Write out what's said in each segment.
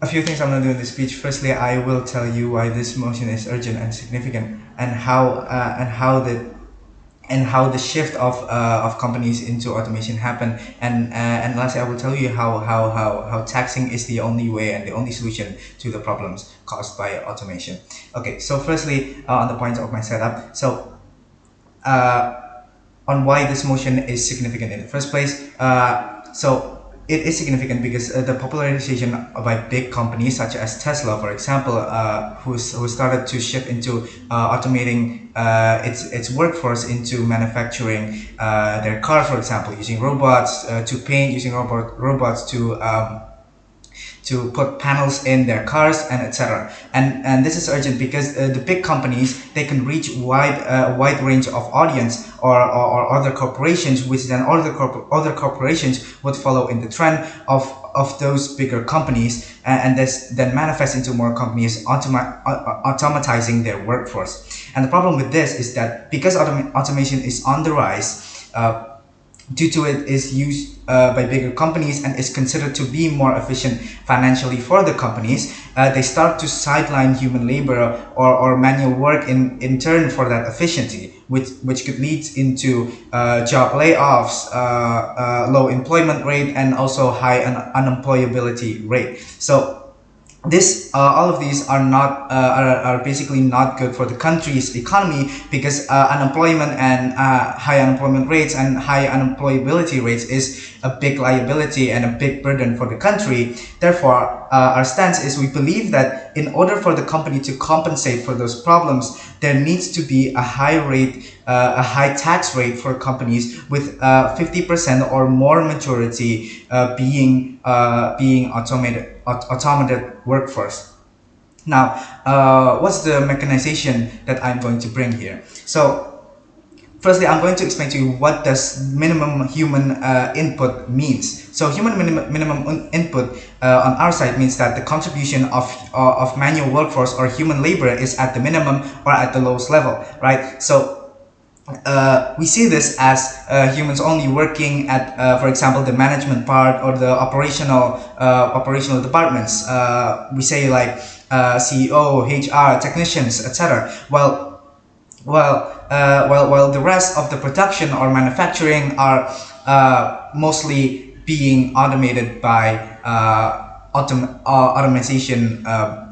a few things I'm going to do in this speech. Firstly, I will tell you why this motion is urgent and significant, and how the shift of companies into automation happen, and lastly I will tell you how taxing is the only way and the only solution to the problems caused by automation. Okay, so firstly, on the points of my setup, so on why this motion is significant in the first place. So it is significant because the popularization by big companies such as Tesla, for example, who started to shift into automating its workforce into manufacturing their cars, for example, using robots to paint, using robots to put panels in their cars, and etc. And this is urgent because the big companies, they can reach wide range of audience, or other corporations, which then other corporations would follow in the trend of those bigger companies, and this then manifests into more companies automatizing their workforce. And the problem with this is that because automation is on the rise, due to it is used by bigger companies and is considered to be more efficient financially for the companies, they start to sideline human labor or manual work in turn for that efficiency, which could lead into job layoffs, low employment rate, and also high unemployability rate. So all of these are not are basically not good for the country's economy, because unemployment and high unemployment rates and high unemployability rates is a big liability and a big burden for the country. Therefore, our stance is we believe that in order for the company to compensate for those problems, there needs to be a high tax rate for companies with 50% or more majority being automated workforce. Now, what's the mechanization that I'm going to bring here? So firstly, I'm going to explain to you what does minimum human input means. So human minimum input on our side means that the contribution of manual workforce or human labor is at the minimum or at the lowest level, right? So we see this as humans only working at, for example, the management part or the operational departments. We say like CEO, HR, technicians, etc. While the rest of the production or manufacturing are mostly being automated by automation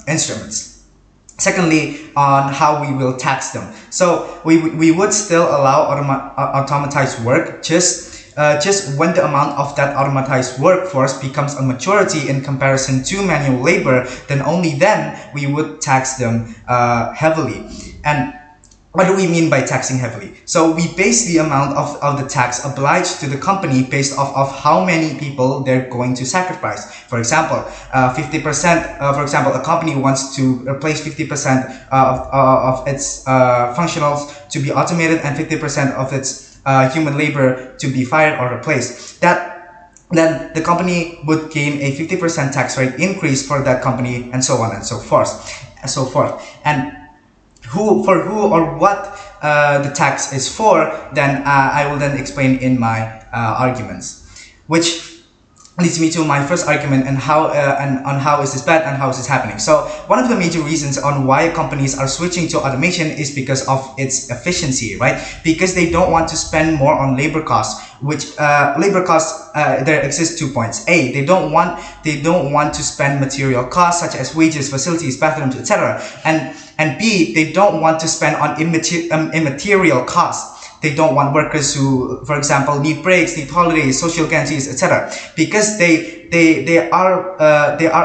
instruments. Secondly, on how we will tax them. So we would still allow automatized work just when the amount of that automatized workforce becomes a majority in comparison to manual labor. Then only then we would tax them heavily. And what do we mean by taxing heavily? So we base the amount of the tax obliged to the company based off of how many people they're going to sacrifice. For example, 50%, for example, a company wants to replace 50% of its functionals to be automated and 50% of its human labor to be fired or replaced. Then the company would gain a 50% tax rate increase for that company, and so on and so forth. And who or what the tax is for, then I will then explain in my arguments, which leads me to my first argument and on how is this bad and how is this happening. So one of the major reasons on why companies are switching to automation is because of its efficiency, right? Because they don't want to spend more on labor costs, which labor costs, there exist 2 points. A, they don't want to spend material costs such as wages, facilities, bathrooms, etc. And B, they don't want to spend on immaterial costs. They don't want workers who, for example, need breaks, need holidays, social guarantees, etc. Because they are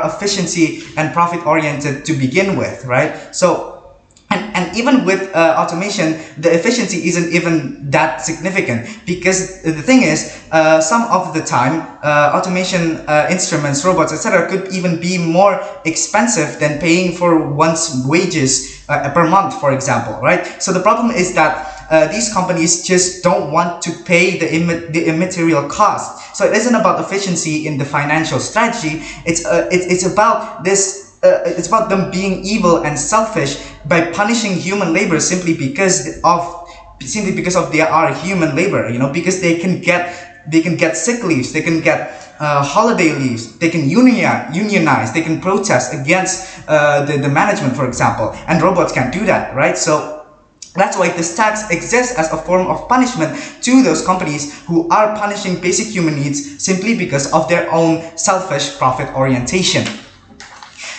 efficiency and profit oriented to begin with, right? So. And even with automation, the efficiency isn't even that significant, because the thing is, some of the time, automation instruments, robots, etc. could even be more expensive than paying for one's wages per month, for example, right? So the problem is that these companies just don't want to pay the immaterial cost. So it isn't about efficiency in the financial strategy. It's about this. It's about them being evil and selfish by punishing human labor simply because they are human labor, because they can get sick leaves, they can get holiday leaves, they can unionize, they can protest against the management, for example, and robots can't do that, right? So that's why this tax exists as a form of punishment to those companies who are punishing basic human needs simply because of their own selfish profit orientation.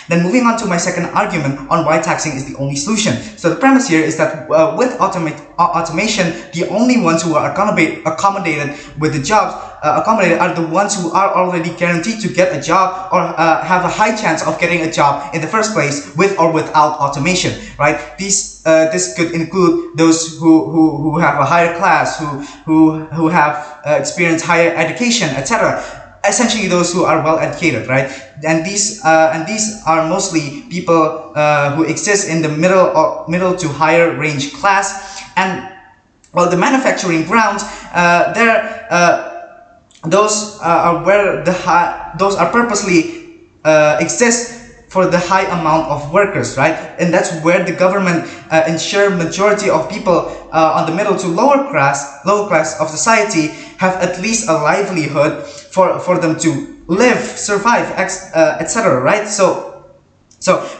Then moving on to my second argument on why taxing is the only solution. So the premise here is that with automation, the only ones who are accommodated with the jobs accommodated are the ones who are already guaranteed to get a job or have a high chance of getting a job in the first place with or without automation, right? This could include those who have a higher class, who have experienced higher education, etc. Essentially those who are well educated, right? And these are mostly people who exist in the middle to higher range class. And well, the manufacturing grounds, those are purposely exist for the high amount of workers, right? And that's where the government ensure majority of people on the middle to lower class of society have at least a livelihood for them to live, survive, etc. Right? So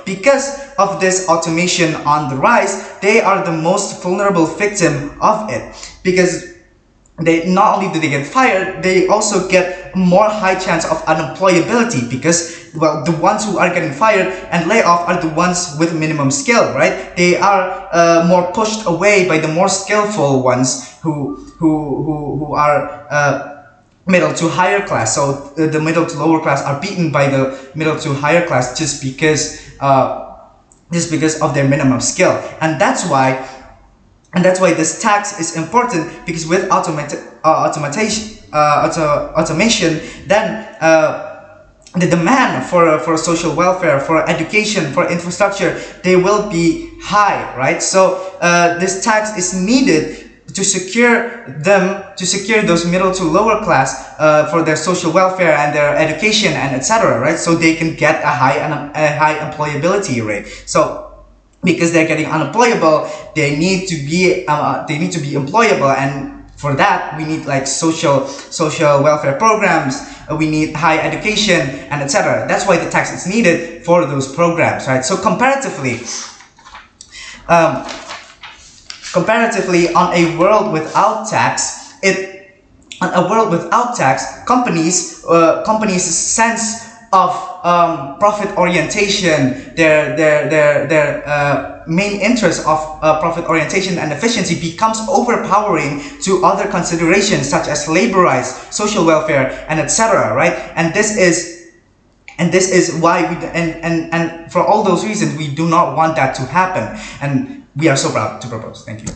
because of this automation on the rise, they are the most vulnerable victim of it, because they not only do they get fired, they also get more high chance of unemployability, because well, the ones who are getting fired and laid off are the ones with minimum skill, right? They are more pushed away by the more skillful ones who are middle to higher class. So the middle to lower class are beaten by the middle to higher class just because of their minimum skill. And that's why this tax is important, because with automation, then the demand for social welfare, for education, for infrastructure, they will be high, right? So this tax is needed to secure those middle to lower class for their social welfare and their education and etc., right? So they can get a high employability rate. So because they're getting unemployable, they need to be employable, and for that we need like social welfare programs, we need high education and etc. That's why the tax is needed for those programs, right? So comparatively, on a world without tax, companies' sense of profit orientation, their main interest of profit orientation and efficiency becomes overpowering to other considerations such as labor rights, social welfare, and etc. Right? And this is why and for all those reasons we do not want that to happen, and we are so proud to propose. Thank you.